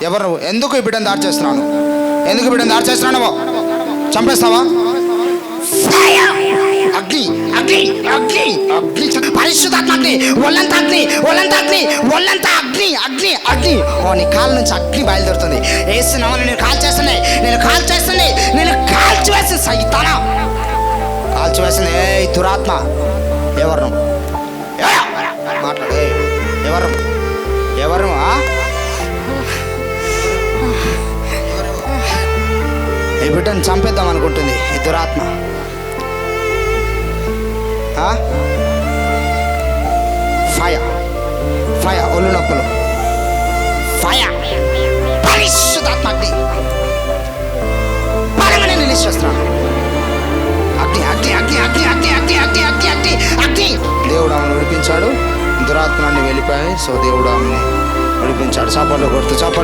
ఎవరు? ఎందుకు ఈ బిడ్డను దాడి చేస్తున్నాను? ఎందుకు బిడ్డను దాడి చేస్తున్నావు? చంపేస్తావా? అగ్ని అగ్ని అగ్ని అగ్ని, పరిశుద్ధాత్మ అగ్ని, ఒళ్ళంతా అగ్ని, ఒళ్ళంతా అగ్ని, ఒళ్ళంతా అగ్ని అగ్ని అగ్ని. ఓ నీ కాళ్ళ నుంచి అగ్ని బయలుదేరుతుంది. వేస్తున్నామని నేను కాల్ చేస్తున్నాయి, నేను కాల్ చేస్తుంది, నేను కాల్చివేసి సైతానా కాల్చివేసింది. ఏ దురాత్మ, ఎవరు మాట్లాడే? ఎవరు ఎవరు? ఈ బిడ్డను చంపేద్దాం అనుకుంటుంది ఈ దురాత్మ. ఫైర్ ఫైర్, ఒళ్ళు నొప్పులు, ఫైర్, పరిశుద్ధాత్మ అగ్ని, బలంగానే రిలీజ్ చేస్తున్నాను. అగ్ని అగ్ని అగ్ని అగ్ని అగ్ని అగ్ని అగ్ని అగ్ని అగ్ని అగ్ని. దేవుడు ఆమెను విడిపించాడు, దురాత్మని వెళ్ళిపోయాయి. సో దేవుడు ఆమెను విడిపించాడు. చాపల్లో కొడుతూ చాప